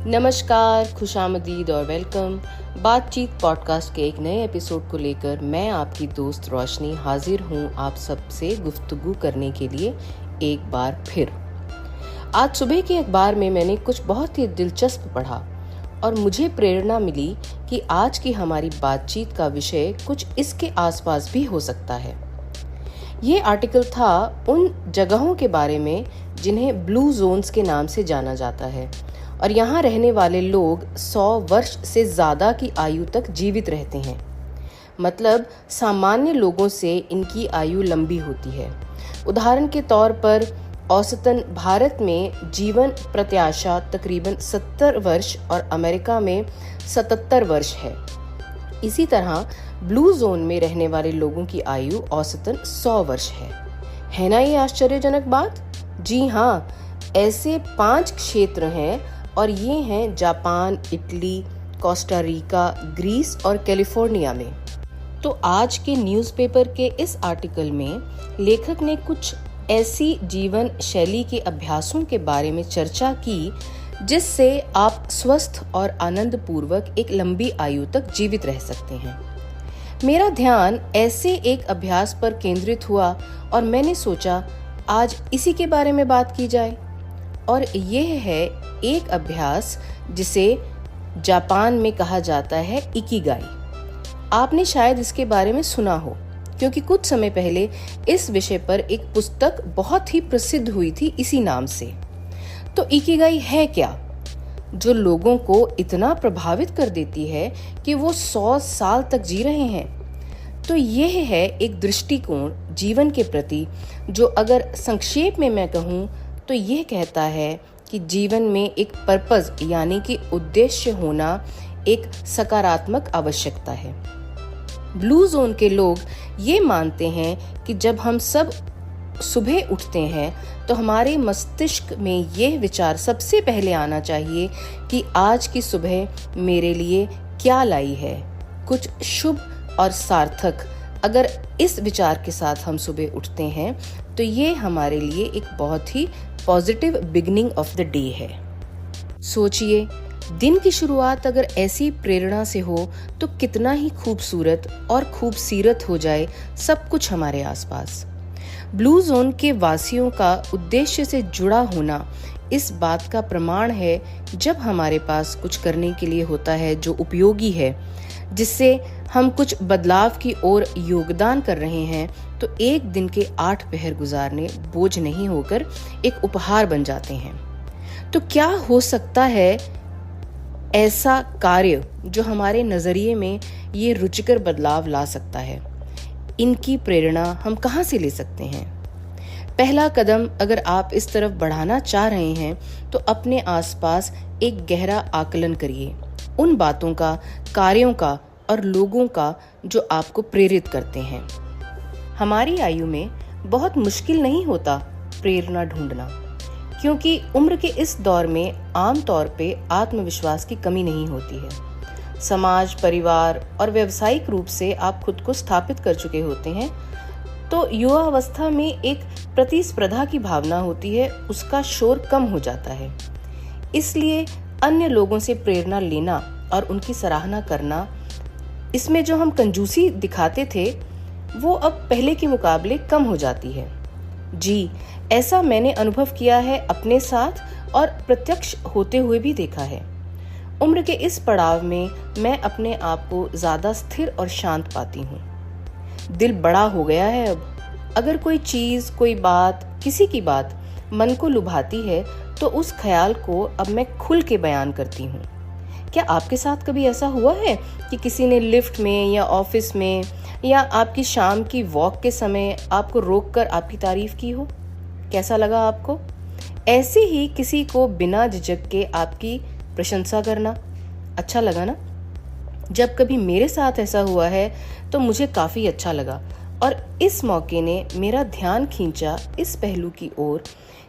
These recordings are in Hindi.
नमस्कार, खुशामदीद और वेलकम। बातचीत पॉडकास्ट के एक नए एपिसोड को लेकर मैं आपकी दोस्त रोशनी हाजिर हूँ आप सबसे गुफ्तगू करने के लिए एक बार फिर। आज सुबह के अखबार में मैंने कुछ बहुत ही दिलचस्प पढ़ा और मुझे प्रेरणा मिली कि आज की हमारी बातचीत का विषय कुछ इसके आसपास भी हो सकता है। ये आर्टिकल था उन जगहों के बारे में जिन्हें ब्लू जोन्स के नाम से जाना जाता है और यहाँ रहने वाले लोग 100 वर्ष से ज़्यादा की आयु तक जीवित रहते हैं। मतलब सामान्य लोगों से इनकी आयु लंबी होती है। उदाहरण के तौर पर औसतन भारत में जीवन प्रत्याशा तकरीबन 70 वर्ष और अमेरिका में 77 वर्ष है। इसी तरह ब्लू जोन में रहने वाले लोगों की आयु औसतन 100 वर्ष है ना ये आश्चर्यजनक बात? जी हाँ, ऐसे 5 क्षेत्र हैं और ये हैं Japan, Italy, Costa Rica, Greece और कैलिफोर्निया में। तो आज के न्यूज़पेपर के इस आर्टिकल में लेखक ने कुछ ऐसी जीवन शैली के अभ्यासों के बारे में चर्चा की जिससे आप स्वस्थ और आनंद पूर्वक एक लंबी आयु तक जीवित रह सकते हैं। मेरा ध्यान ऐसे एक अभ्यास पर केंद्रित हुआ और मैंने सोचा आज इसी के बारे में बात की जाए। और यह है एक अभ्यास जिसे जापान में कहा जाता है इकिगाई। आपने शायद इसके बारे में सुना हो क्योंकि कुछ समय पहले इस विषय पर एक पुस्तक बहुत ही प्रसिद्ध हुई थी इसी नाम से। तो इकिगाई है क्या जो लोगों को इतना प्रभावित कर देती है कि वो 100 साल तक जी रहे हैं? तो यह है एक दृष्टिकोण जीवन के प्रति जो अगर संक्षेप में मैं कहूँ तो यह कहता है कि जीवन में एक पर्पस यानी कि उद्देश्य होना एक सकारात्मक आवश्यकता है। ब्लू जोन के लोग ये मानते हैं कि जब हम सब सुबह उठते हैं तो हमारे मस्तिष्क में यह विचार सबसे पहले आना चाहिए कि आज की सुबह मेरे लिए क्या लाई है, कुछ शुभ और सार्थक। अगर इस विचार के साथ हम सुबह उठते हैं तो ये हमारे लिए एक बहुत ही positive beginning of the day है। सोचिए, दिन की शुरुआत अगर ऐसी प्रेरणा से हो तो कितना ही खूबसूरत और खूबसीरत हो जाए सब कुछ हमारे आसपास। ब्लू जोन के वासियों का उद्देश्य से जुड़ा होना इस बात का प्रमाण है जब हमारे पास कुछ करने के लिए होता है जो उपयोगी है, जिससे हम कुछ बदलाव की ओर योगदान कर रहे हैं, तो एक दिन के 8 पहर गुजारने बोझ नहीं होकर एक उपहार बन जाते हैं। तो क्या हो सकता है ऐसा कार्य जो हमारे नजरिए में ये रुचिकर बदलाव ला सकता है? इनकी प्रेरणा हम कहाँ से ले सकते हैं? पहला कदम अगर आप इस तरफ बढ़ाना चाह रहे हैं तो अपने आसपास एक गहरा आकलन करिए उन बातों का, कार्यों का और लोगों का जो आपको प्रेरित करते हैं। हमारी आयु में बहुत मुश्किल नहीं होता प्रेरणा ढूंढना, क्योंकि उम्र के इस दौर में आम तौर पे आत्मविश्वास की कमी नहीं होती है। समाज, परिवार और व्यावसायिक रूप से आप खुद को स्थापित कर चुके होते हैं, तो युवावस्था में एक प्रतिस्पर्धा की भावना होती है, उसका शोर कम हो जाता है। इसलिए अन्य लोगों से प्रेरणा लेना और उनकी सराहना करना, इसमें जो हम कंजूसी दिखाते थे वो अब पहले के मुकाबले कम हो जाती है। जी, ऐसा मैंने अनुभव किया है अपने साथ और प्रत्यक्ष होते हुए भी देखा है। उम्र के इस पड़ाव में मैं अपने आप को ज्यादा स्थिर और शांत पाती हूँ। दिल बड़ा हो गया है अब। अगर कोई चीज, कोई बात, किसी की बात मन को लुभाती है तो उस ख्याल को अब मैं खुल के बयान करती हूँ। क्या आपके साथ कभी ऐसा हुआ है कि किसी ने लिफ्ट में या ऑफिस में या आपकी शाम की वॉक के समय आपको रोककर आपकी तारीफ की हो? कैसा लगा आपको? ऐसे ही किसी को बिना झिझक के आपकी प्रशंसा करना अच्छा लगा ना? जब कभी मेरे साथ ऐसा हुआ है तो मुझे काफी अच्छा लगा और इस मौके ने मेरा ध्यान खींचा इस पहलू की ओर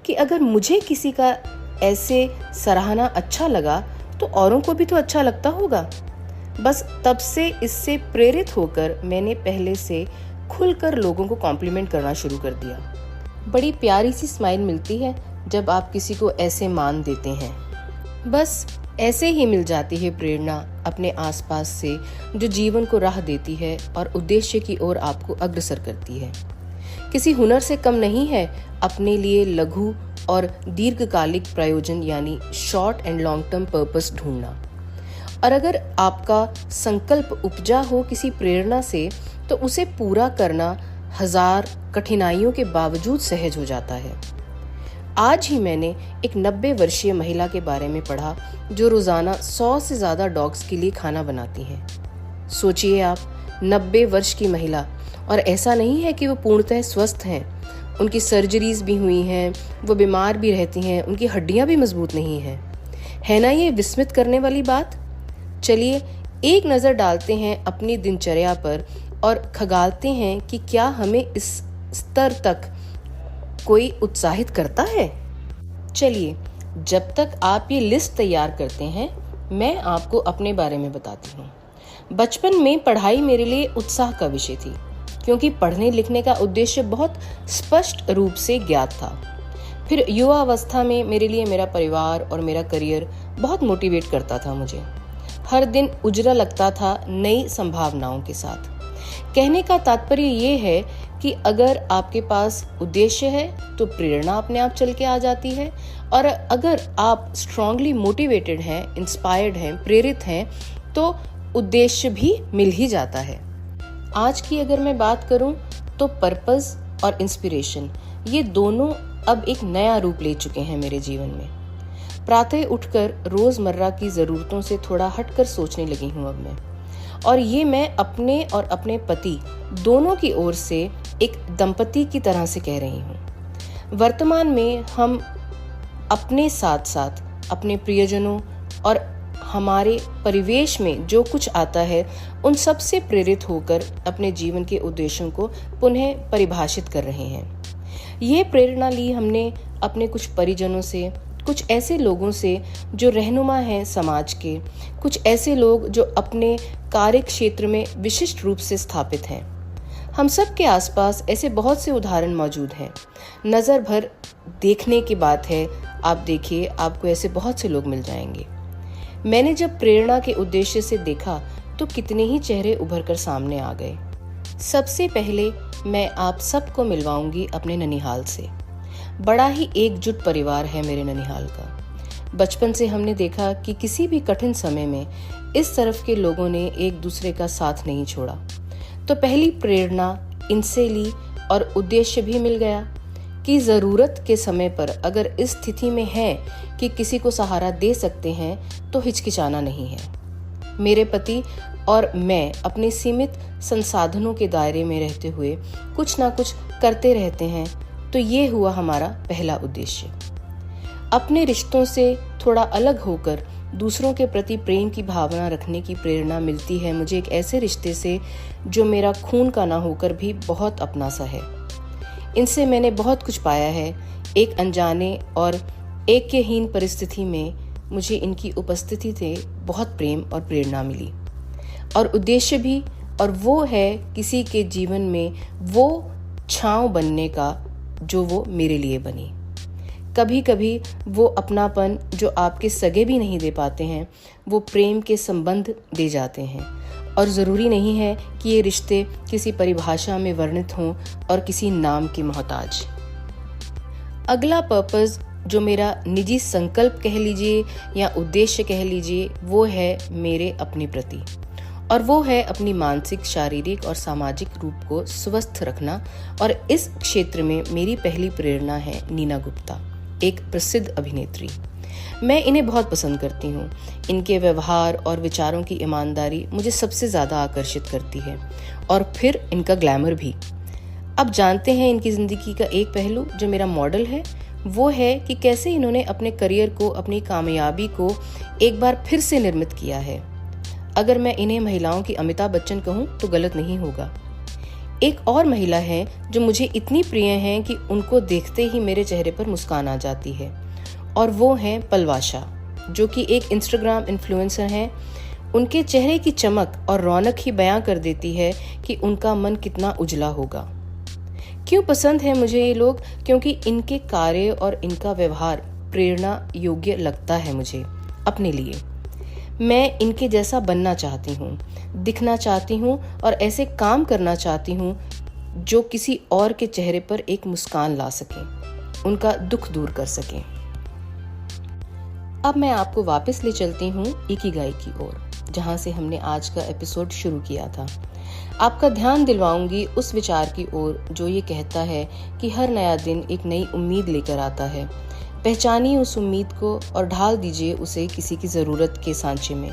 कि अगर मुझे किसी का ऐसे सराहना अच्छा लगा तो औरों को भी तो अच्छा लगता होगा। बस तब से इससे प्रेरित होकर मैंने पहले से खुलकर लोगों को कॉम्प्लीमेंट करना शुरू कर दिया। बड़ी प्यारी सी स्माइल मिलती है जब आप किसी को ऐसे मान देते हैं। बस ऐसे ही मिल जाती है प्रेरणा अपने आसपास से, जो जीवन को राह देती है और उद्देश्य की ओर आपको अग्रसर करती है। किसी हुनर से कम नहीं है अपने लिए लघु और दीर्घकालिक प्रयोजन यानी short and long term purpose ढूंढना। और अगर आपका संकल्प उपजा हो किसी प्रेरणा से, तो उसे पूरा करना हजार कठिनाइयों के बावजूद सहज हो जाता है। आज ही मैंने एक 90 वर्षीय महिला के बारे में पढ़ा जो रोजाना 100 से ज्यादा डॉग्स के लिए खाना बनाती हैं। सोचिए आप, 90 वर्ष की महिला, और ऐसा नहीं है कि वो पूर्णतः स्वस्थ हैं। उनकी सर्जरीज भी हुई हैं, वो बीमार भी रहती हैं, उनकी हड्डियां भी मजबूत नहीं हैं। है ना ये विस्मित करने वाली बात? चलिए एक नज़र डालते हैं अपनी दिनचर्या पर और खगालते हैं कि क्या हमें इस स्तर तक कोई उत्साहित करता है। चलिए, जब तक आप ये लिस्ट तैयार करते हैं, मैं आपको अपने बारे में बताती हूँ। बचपन में पढ़ाई मेरे लिए उत्साह का विषय थी, क्योंकि पढ़ने लिखने का उद्देश्य बहुत स्पष्ट रूप से ज्ञात था। फिर युवा अवस्था में मेरे लिए मेरा परिवार और मेरा करियर बहुत मोटिवेट करता था। मुझे हर दिन उजरा लगता था नई संभावनाओं के साथ। कहने का तात्पर्य ये है कि अगर आपके पास उद्देश्य है तो प्रेरणा अपने आप चल के आ जाती है, और अगर आप स्ट्रांगली मोटिवेटेड हैं, इंस्पायर्ड हैं, प्रेरित हैं, तो उद्देश्य भी मिल ही जाता है। आज की अगर मैं बात करूं तो पर्पस और इंस्पिरेशन, ये दोनों अब एक नया रूप ले चुके हैं मेरे जीवन में। प्रातः उठकर रोजमर्रा की जरूरतों से थोड़ा हटकर सोचने लगी हूं अब मैं, और ये मैं अपने और अपने पति दोनों की ओर से एक दंपति की तरह से कह रही हूँ। वर्तमान में हम अपने साथ साथ अपने प्रियजनों और हमारे परिवेश में जो कुछ आता है, उन सब से प्रेरित होकर अपने जीवन के उद्देश्यों को पुनः परिभाषित कर रहे हैं। ये प्रेरणा ली हमने अपने कुछ परिजनों से, कुछ ऐसे लोगों से जो रहनुमा हैं समाज के, कुछ ऐसे लोग जो अपने कार्य क्षेत्र में विशिष्ट रूप से स्थापित हैं। हम सब के आसपास ऐसे बहुत से उदाहरण मौजूद हैं। नज़र भर देखने की बात है, आप देखिए, आपको ऐसे बहुत से लोग मिल जाएंगे। मैंने जब प्रेरणा के उद्देश्य से देखा तो कितने ही चेहरे उभर कर सामने आ गए। सबसे पहले मैं आप सबको मिलवाऊंगी अपने ननिहाल से। बड़ा ही एकजुट परिवार है मेरे ननिहाल का। बचपन से हमने देखा कि किसी भी कठिन समय में इस तरफ के लोगों ने एक दूसरे का साथ नहीं छोड़ा। तो पहली प्रेरणा इनसे ली और उद्देश्य भी मिल गया कि ज़रूरत के समय पर अगर इस स्थिति में है कि किसी को सहारा दे सकते हैं तो हिचकिचाना नहीं है। मेरे पति और मैं अपने सीमित संसाधनों के दायरे में रहते हुए कुछ ना कुछ करते रहते हैं, तो ये हुआ हमारा पहला उद्देश्य। अपने रिश्तों से थोड़ा अलग होकर दूसरों के प्रति प्रेम की भावना रखने की प्रेरणा मिलती है मुझे एक ऐसे रिश्ते से जो मेरा खून का ना होकर भी बहुत अपना सा है। इनसे मैंने बहुत कुछ पाया है। एक अनजाने और एकहीन परिस्थिति में मुझे इनकी उपस्थिति से बहुत प्रेम और प्रेरणा मिली, और उद्देश्य भी, और वो है किसी के जीवन में वो छांव बनने का जो वो मेरे लिए बनी। कभी कभी वो अपनापन जो आपके सगे भी नहीं दे पाते हैं, वो प्रेम के संबंध दे जाते हैं, और ज़रूरी नहीं है कि ये रिश्ते किसी परिभाषा में वर्णित हों और किसी नाम के मोहताज। अगला पर्पस जो मेरा निजी संकल्प कह लीजिए या उद्देश्य कह लीजिए, वो है मेरे अपने प्रति, और वो है अपनी मानसिक, शारीरिक और सामाजिक रूप को स्वस्थ रखना। और इस क्षेत्र में मेरी पहली प्रेरणा है नीना गुप्ता, एक प्रसिद्ध अभिनेत्री। मैं इन्हें बहुत पसंद करती हूँ। इनके व्यवहार और विचारों की ईमानदारी मुझे सबसे ज़्यादा आकर्षित करती है, और फिर इनका ग्लैमर भी। अब जानते हैं इनकी ज़िंदगी का एक पहलू जो मेरा मॉडल है, वो है कि कैसे इन्होंने अपने करियर को, अपनी कामयाबी को एक बार फिर से निर्मित किया है। अगर मैं इन्हें महिलाओं की अमिताभ बच्चन कहूँ तो गलत नहीं होगा। एक और महिला है जो मुझे इतनी प्रिय हैं कि उनको देखते ही मेरे चेहरे पर मुस्कान आ जाती है, और वो हैं पलवाशा, जो कि एक इंस्टाग्राम इन्फ्लुएंसर हैं। उनके चेहरे की चमक और रौनक ही बयां कर देती है कि उनका मन कितना उजला होगा। क्यों पसंद है मुझे ये लोग? क्योंकि इनके कार्य और इनका व्यवहार प्रेरणा योग्य लगता है मुझे। अपने लिए। मैं इनके जैसा बनना चाहती हूँ, दिखना चाहती हूँ और ऐसे काम करना चाहती हूँ जो किसी और के चेहरे पर एक मुस्कान ला सके, उनका दुख दूर कर सके। अब मैं आपको वापस ले चलती हूँ इकिगाई की ओर, जहाँ से हमने आज का एपिसोड शुरू किया था। आपका ध्यान दिलवाऊंगी उस विचार की ओर जो ये कहता है कि हर नया दिन एक नई उम्मीद लेकर आता है। पहचानिए उस उम्मीद को और ढाल दीजिए उसे किसी की ज़रूरत के सांचे में।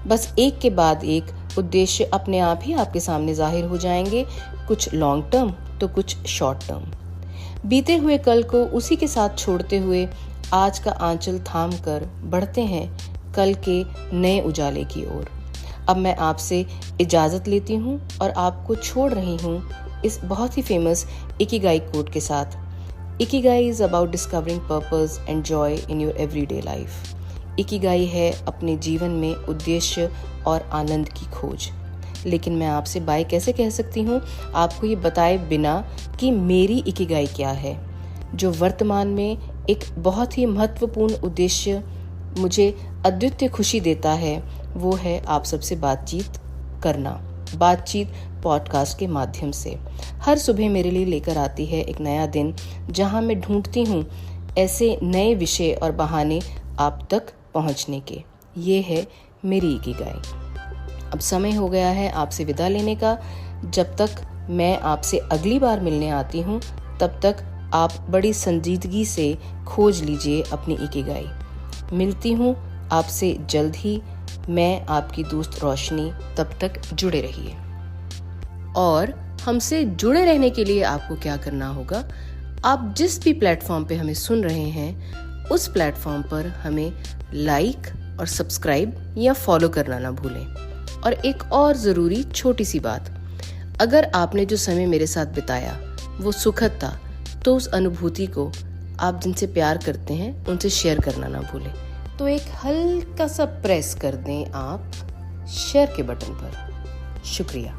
बस एक के बाद एक उद्देश्य अपने आप ही आपके सामने जाहिर हो जाएंगे, कुछ लॉन्ग टर्म तो कुछ शॉर्ट टर्म। बीते हुए कल को उसी के साथ छोड़ते हुए आज का आंचल थाम कर बढ़ते हैं कल के नए उजाले की ओर। अब मैं आपसे इजाज़त लेती हूँ और आपको छोड़ रही हूँ इस बहुत ही फेमस इकिगाई कोट के साथ। Ikigai is about discovering purpose and joy in your everyday life. Ikigai है अपने जीवन में उद्देश्य और आनंद की खोज। लेकिन मैं आपसे बाय कैसे कह सकती हूँ आपको ये बताए बिना कि मेरी इकिगाई क्या है। जो वर्तमान में एक बहुत ही महत्वपूर्ण उद्देश्य मुझे अद्वितीय खुशी देता है, वो है आप सबसे बातचीत करना। बातचीत पॉडकास्ट के माध्यम से हर सुबह मेरे लिए लेकर आती है एक नया दिन, जहां मैं ढूंढती हूँ ऐसे नए विषय और बहाने आप तक पहुँचने के। ये है मेरी इकिगाई। अब समय हो गया है आपसे विदा लेने का। जब तक मैं आपसे अगली बार मिलने आती हूँ, तब तक आप बड़ी संजीदगी से खोज लीजिए अपनी इकिगाई। मिलती हूँ आपसे जल्द ही। मैं आपकी दोस्त रोशनी। तब तक जुड़े रहिए। और हमसे जुड़े रहने के लिए आपको क्या करना होगा, आप जिस भी प्लेटफॉर्म पे हमें सुन रहे हैं उस प्लेटफॉर्म पर हमें लाइक और सब्सक्राइब या फॉलो करना ना भूलें। और एक और ज़रूरी छोटी सी बात, अगर आपने जो समय मेरे साथ बिताया वो सुखद था, तो उस अनुभूति को आप जिनसे प्यार करते हैं उनसे शेयर करना ना भूलें। तो एक हल्का सा प्रेस कर दें आप शेयर के बटन पर। शुक्रिया।